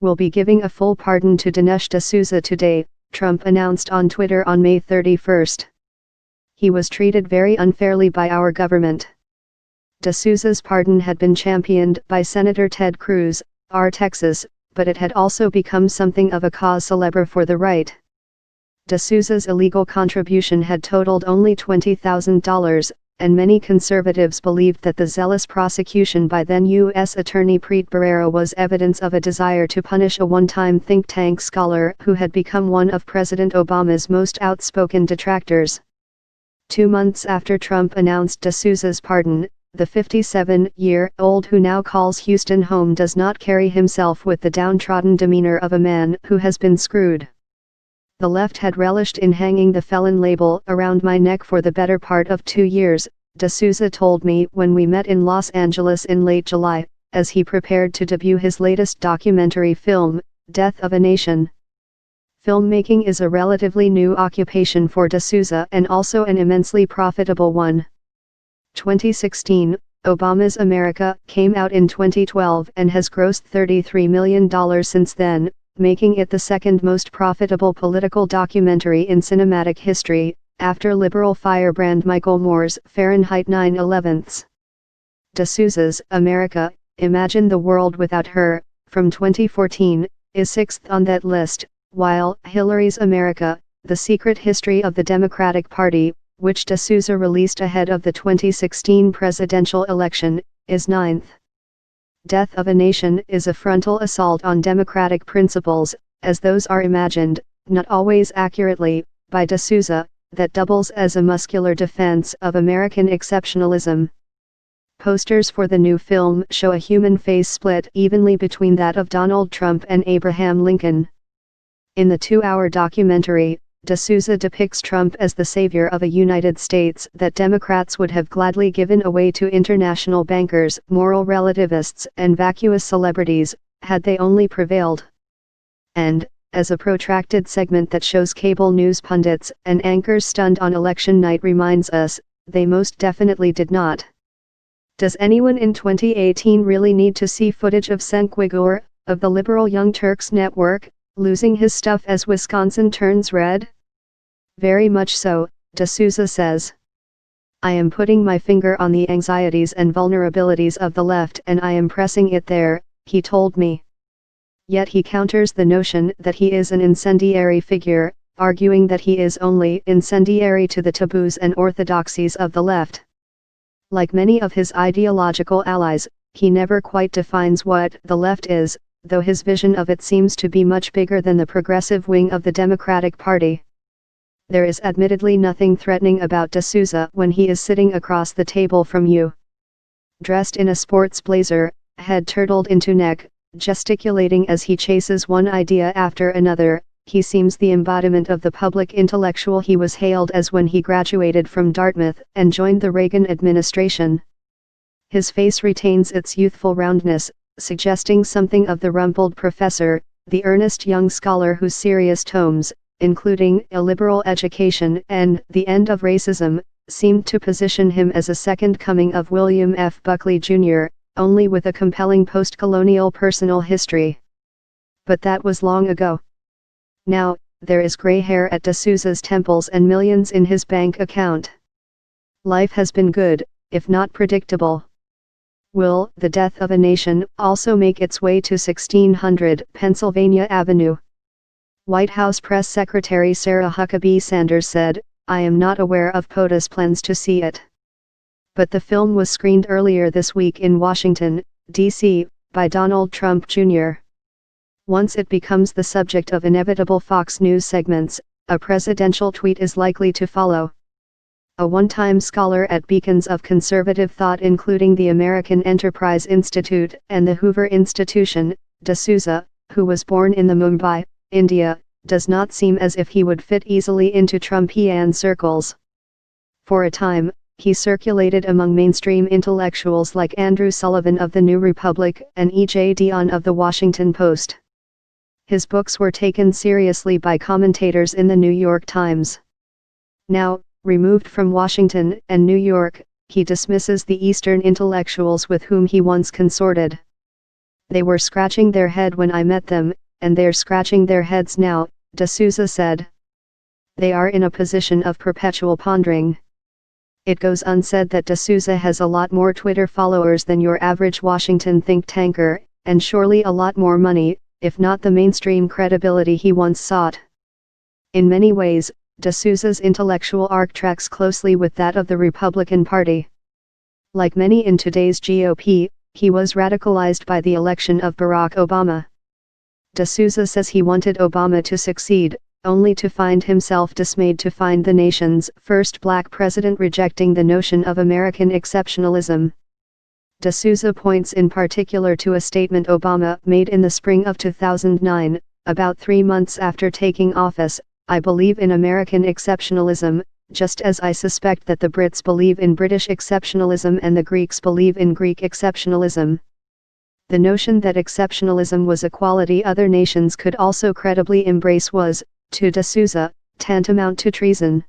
will be giving a full pardon to Dinesh DSouza today, Trump announced on Twitter on May 31. He was treated very unfairly by our government. DSouza's pardon had been championed by Senator Ted Cruz, R. Texas, but it had also become something of a cause célèbre for the right. DSouza's illegal contribution had totaled only $20,000, and many conservatives believed that the zealous prosecution by then U.S. Attorney Preet Bharara was evidence of a desire to punish a one-time think tank scholar who had become one of President Obama's most outspoken detractors. 2 months after Trump announced DSouza's pardon, the 57-year-old who now calls Houston home does not carry himself with the downtrodden demeanor of a man who has been screwed. The left had relished in hanging the felon label around my neck for the better part of 2 years, DSouza told me when we met in Los Angeles in late July, as he prepared to debut his latest documentary film, Death of a Nation. Filmmaking is a relatively new occupation for DSouza and also an immensely profitable one. 2016, Obama's America came out in 2012 and has grossed $33 million since then, making it the second most profitable political documentary in cinematic history, after liberal firebrand Michael Moore's Fahrenheit 9/11. DSouza's America, Imagine the World Without Her, from 2014, is sixth on that list, while Hillary's America, The Secret History of the Democratic Party, which DSouza released ahead of the 2016 presidential election, is ninth. Death of a Nation is a frontal assault on democratic principles, as those are imagined, not always accurately, by DSouza, that doubles as a muscular defense of American exceptionalism. Posters for the new film show a human face split evenly between that of Donald Trump and Abraham Lincoln. In the 2-hour documentary, DSouza depicts Trump as the savior of a United States that Democrats would have gladly given away to international bankers, moral relativists, and vacuous celebrities, had they only prevailed. And, as a protracted segment that shows cable news pundits and anchors stunned on election night reminds us, they most definitely did not. Does anyone in 2018 really need to see footage of Cenk Uygur, of the liberal Young Turks network, losing his stuff as Wisconsin turns red? Very much so, DSouza says. I am putting my finger on the anxieties and vulnerabilities of the left and I am pressing it there, he told me. Yet he counters the notion that he is an incendiary figure, arguing that he is only incendiary to the taboos and orthodoxies of the left. Like many of his ideological allies, he never quite defines what the left is, though his vision of it seems to be much bigger than the progressive wing of the Democratic Party. There is admittedly nothing threatening about DSouza when he is sitting across the table from you. Dressed in a sports blazer, head turtled into neck, gesticulating as he chases one idea after another, he seems the embodiment of the public intellectual he was hailed as when he graduated from Dartmouth and joined the Reagan administration. His face retains its youthful roundness, suggesting something of the rumpled professor, the earnest young scholar whose serious tomes, including A Liberal Education and The End of Racism, seemed to position him as a second coming of William F. Buckley Jr., only with a compelling post-colonial personal history. But that was long ago. Now, there is gray hair at DSouza's temples and millions in his bank account. Life has been good, if not predictable. Will The Death of a Nation also make its way to 1600 Pennsylvania Avenue? White House Press Secretary Sarah Huckabee Sanders said, I am not aware of POTUS plans to see it. But the film was screened earlier this week in Washington, D.C., by Donald Trump Jr. Once it becomes the subject of inevitable Fox News segments, a presidential tweet is likely to follow. A one-time scholar at beacons of conservative thought including the American Enterprise Institute and the Hoover Institution, DSouza, who was born in the Mumbai, India, does not seem as if he would fit easily into Trumpian circles. For a time, he circulated among mainstream intellectuals like Andrew Sullivan of the New Republic and E.J. Dionne of the Washington Post. His books were taken seriously by commentators in the New York Times. Now, removed from Washington and New York, he dismisses the Eastern intellectuals with whom he once consorted. They were scratching their head when I met them, and they're scratching their heads now, DSouza said. They are in a position of perpetual pondering. It goes unsaid that DSouza has a lot more Twitter followers than your average Washington think tanker, and surely a lot more money, if not the mainstream credibility he once sought. In many ways, DSouza's intellectual arc tracks closely with that of the Republican Party. Like many in today's GOP, he was radicalized by the election of Barack Obama. DSouza says he wanted Obama to succeed, only to find himself dismayed to find the nation's first black president rejecting the notion of American exceptionalism. DSouza points in particular to a statement Obama made in the spring of 2009, about 3 months after taking office: "I believe in American exceptionalism, just as I suspect that the Brits believe in British exceptionalism and the Greeks believe in Greek exceptionalism." The notion that exceptionalism was a quality other nations could also credibly embrace was, to DSouza, tantamount to treason.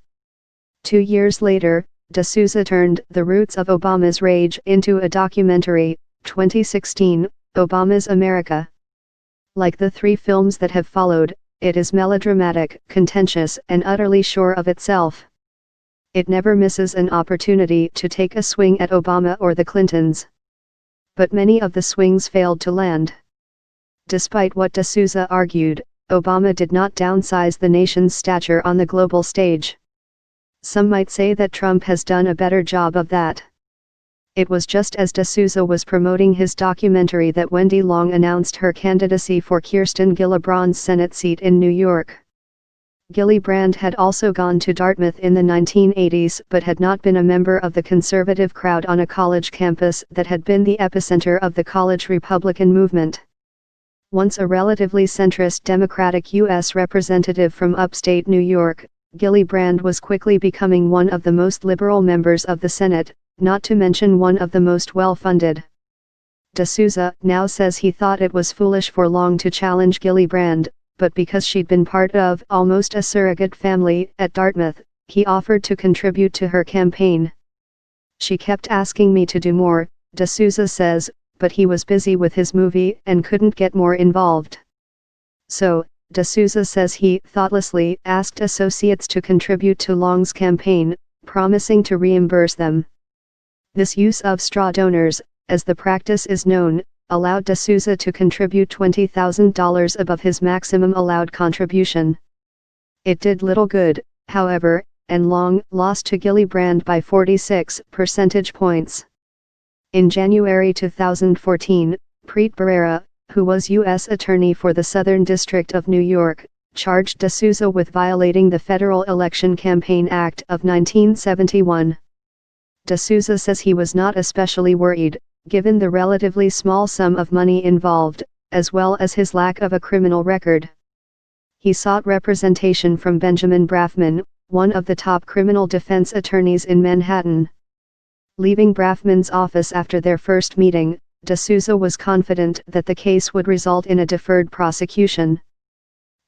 2 years later, DSouza turned The Roots of Obama's Rage into a documentary, 2016, Obama's America. Like the 3 films that have followed, it is melodramatic, contentious, and utterly sure of itself. It never misses an opportunity to take a swing at Obama or the Clintons. But many of the swings failed to land. Despite what DSouza argued, Obama did not downsize the nation's stature on the global stage. Some might say that Trump has done a better job of that. It was just as DSouza was promoting his documentary that Wendy Long announced her candidacy for Kirsten Gillibrand's Senate seat in New York. Gillibrand had also gone to Dartmouth in the 1980s but had not been a member of the conservative crowd on a college campus that had been the epicenter of the college Republican movement. Once a relatively centrist Democratic U.S. representative from upstate New York, Gillibrand was quickly becoming one of the most liberal members of the Senate, not to mention one of the most well-funded. DSouza now says he thought it was foolish for Long to challenge Gillibrand, but because she'd been part of almost a surrogate family at Dartmouth, he offered to contribute to her campaign. "She kept asking me to do more," DSouza says, but he was busy with his movie and couldn't get more involved. So, DSouza says he thoughtlessly asked associates to contribute to Long's campaign, promising to reimburse them. This use of straw donors, as the practice is known, allowed DSouza to contribute $20,000 above his maximum allowed contribution. It did little good, however, and Long lost to Gillibrand by 46 percentage points. In January 2014, Preet Bharara, who was U.S. Attorney for the Southern District of New York, charged DSouza with violating the Federal Election Campaign Act of 1971. DSouza says he was not especially worried, given the relatively small sum of money involved, as well as his lack of a criminal record. He sought representation from Benjamin Brafman, one of the top criminal defense attorneys in Manhattan. Leaving Brafman's office after their first meeting, DSouza was confident that the case would result in a deferred prosecution.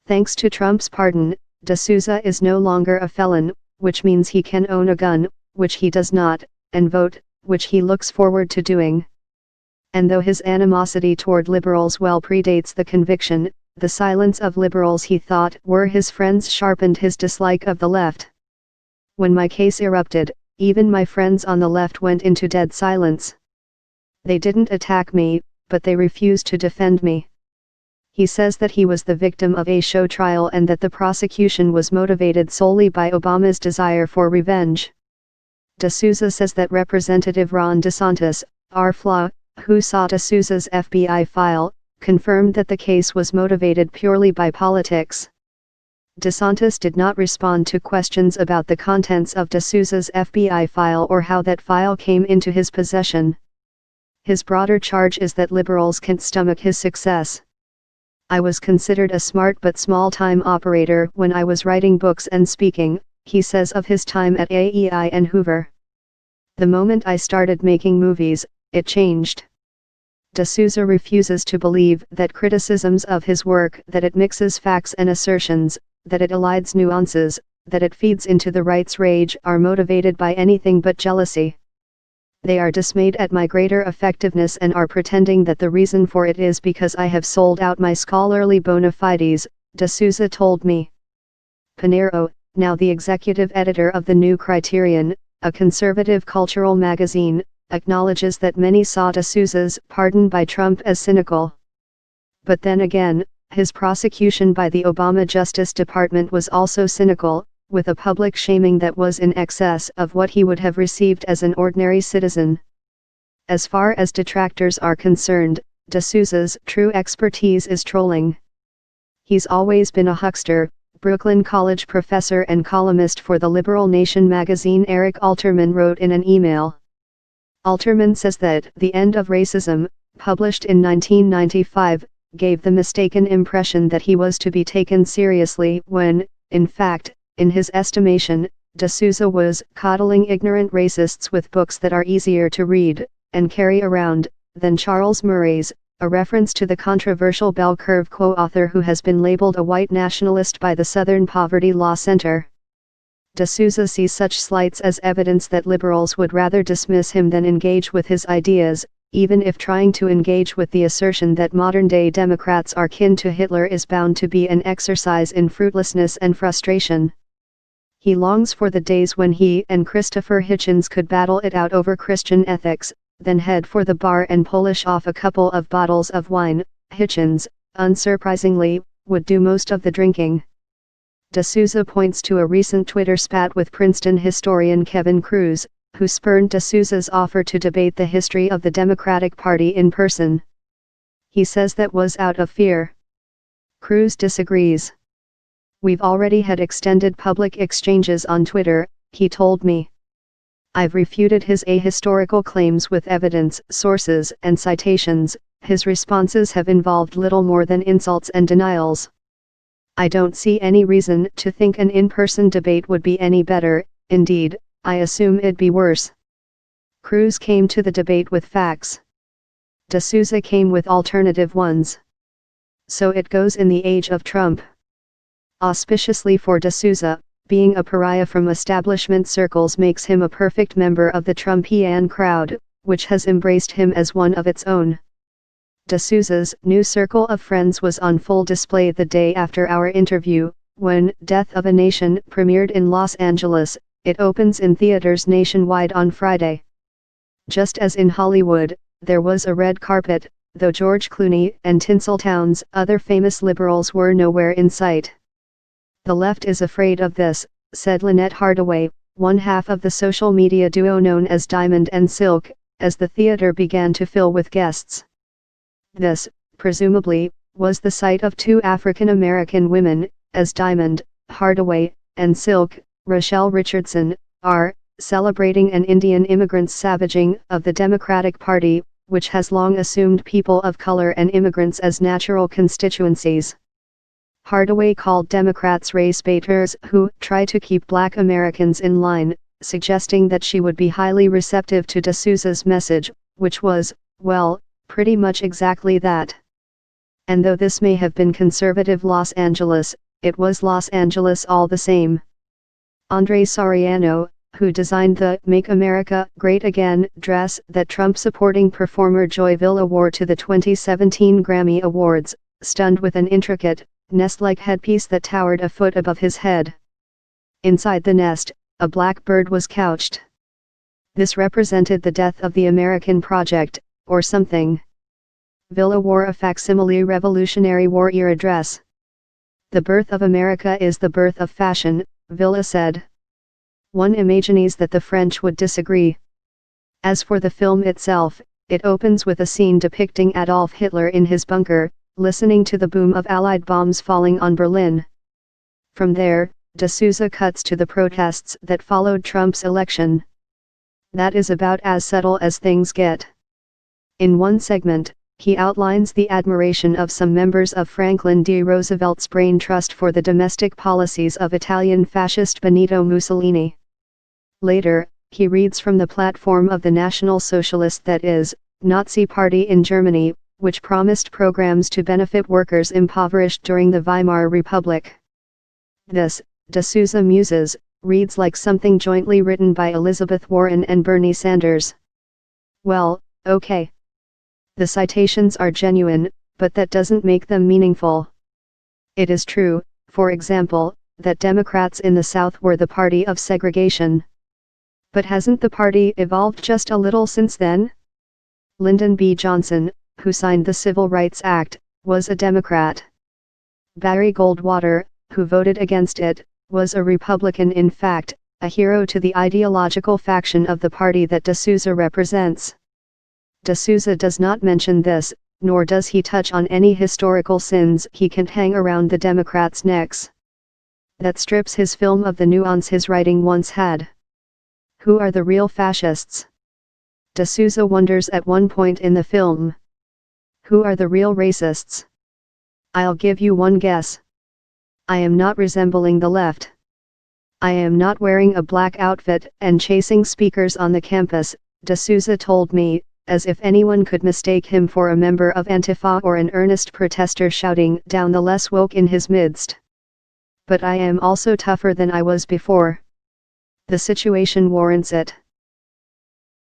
Thanks to Trump's pardon, DSouza is no longer a felon, which means he can own a gun, which he does not, and vote, which he looks forward to doing. And though his animosity toward liberals well predates the conviction, the silence of liberals he thought were his friends sharpened his dislike of the left. "When my case erupted, even my friends on the left went into dead silence. They didn't attack me, but they refused to defend me." He says that he was the victim of a show trial and that the prosecution was motivated solely by Obama's desire for revenge. DSouza says that Representative Ron DeSantis, RFLA, who saw DSouza's FBI file, confirmed that the case was motivated purely by politics. DeSantis did not respond to questions about the contents of DeSouza's FBI file or how that file came into his possession. His broader charge is that liberals can't stomach his success. "I was considered a smart but small-time operator when I was writing books and speaking," he says of his time at AEI and Hoover. "The moment I started making movies, it changed." DeSouza refuses to believe that criticisms of his work that it mixes facts and assertions, that it elides nuances, that it feeds into the right's rage are motivated by anything but jealousy. They are dismayed at my greater effectiveness and are pretending that the reason for it is because I have sold out my scholarly bona fides, DSouza told me. Pinheiro, now the executive editor of the New Criterion, a conservative cultural magazine, acknowledges that many saw DSouza's pardon by Trump as cynical. But then again, his prosecution by the Obama Justice Department was also cynical, with a public shaming that was in excess of what he would have received as an ordinary citizen. As far as detractors are concerned, DSouza's true expertise is trolling. He's always been a huckster, Brooklyn College professor and columnist for the Liberal Nation magazine Eric Alterman wrote in an email. Alterman says that The End of Racism, published in 1995, gave the mistaken impression that he was to be taken seriously when, in fact, in his estimation, DSouza was coddling ignorant racists with books that are easier to read and carry around than Charles Murray's, a reference to the controversial Bell Curve co-author who has been labeled a white nationalist by the Southern Poverty Law Center. DSouza sees such slights as evidence that liberals would rather dismiss him than engage with his ideas, even if trying to engage with the assertion that modern-day Democrats are kin to Hitler is bound to be an exercise in fruitlessness and frustration. He longs for the days when he and Christopher Hitchens could battle it out over Christian ethics, then head for the bar and polish off a couple of bottles of wine. Hitchens, unsurprisingly, would do most of the drinking. DSouza points to a recent Twitter spat with Princeton historian Kevin Cruz, who spurned DSouza's offer to debate the history of the Democratic Party in person. He says that was out of fear. Cruz disagrees. "We've already had extended public exchanges on Twitter," he told me. "I've refuted his ahistorical claims with evidence, sources, and citations. His responses have involved little more than insults and denials. I don't see any reason to think an in-person debate would be any better. Indeed, I assume it'd be worse." Cruz came to the debate with facts. DSouza came with alternative ones. So it goes in the age of Trump. Auspiciously for DSouza, being a pariah from establishment circles makes him a perfect member of the Trumpian crowd, which has embraced him as one of its own. DSouza's new circle of friends was on full display the day after our interview, when Death of a Nation premiered in Los Angeles. It opens in theaters nationwide on Friday. Just as in Hollywood, there was a red carpet, though George Clooney and Tinseltown's other famous liberals were nowhere in sight. "The left is afraid of this," said Lynette Hardaway, one half of the social media duo known as Diamond and Silk, as the theater began to fill with guests. This, presumably, was the sight of two African American women, as Diamond, Hardaway, and Silk, Rochelle Richardson, are celebrating an Indian immigrant's savaging of the Democratic Party, which has long assumed people of color and immigrants as natural constituencies. Hardaway called Democrats race baiters who try to keep Black Americans in line, suggesting that she would be highly receptive to DSouza's message, which was, well, pretty much exactly that. And though this may have been conservative Los Angeles, it was Los Angeles all the same. Andre Soriano, who designed the Make America Great Again dress that Trump-supporting performer Joy Villa wore to the 2017 Grammy Awards, stunned with an intricate, nest-like headpiece that towered a foot above his head. Inside the nest, a black bird was couched. This represented the death of the American project, or something. Villa wore a facsimile Revolutionary War-era dress. "The birth of America is the birth of fashion," Villa said. One imagines that the French would disagree. As for the film itself, it opens with a scene depicting Adolf Hitler in his bunker, listening to the boom of Allied bombs falling on Berlin. From there, DSouza cuts to the protests that followed Trump's election. That is about as subtle as things get. In one segment, he outlines the admiration of some members of Franklin D. Roosevelt's brain trust for the domestic policies of Italian fascist Benito Mussolini. Later, he reads from the platform of the National Socialist, that is, Nazi Party in Germany, which promised programs to benefit workers impoverished during the Weimar Republic. This, DSouza muses, reads like something jointly written by Elizabeth Warren and Bernie Sanders. Well, okay. The citations are genuine, but that doesn't make them meaningful. It is true, for example, that Democrats in the South were the party of segregation. But hasn't the party evolved just a little since then? Lyndon B. Johnson, who signed the Civil Rights Act, was a Democrat. Barry Goldwater, who voted against it, was a Republican, in fact, a hero to the ideological faction of the party that DSouza represents. DSouza does not mention this, nor does he touch on any historical sins he can't hang around the Democrats' necks. That strips his film of the nuance his writing once had. Who are the real fascists? DSouza wonders at one point in the film. Who are the real racists? I'll give you one guess. I am not resembling the left. I am not wearing a black outfit and chasing speakers on the campus, DSouza told me, as if anyone could mistake him for a member of Antifa or an earnest protester shouting down the less woke in his midst. But I am also tougher than I was before. The situation warrants it.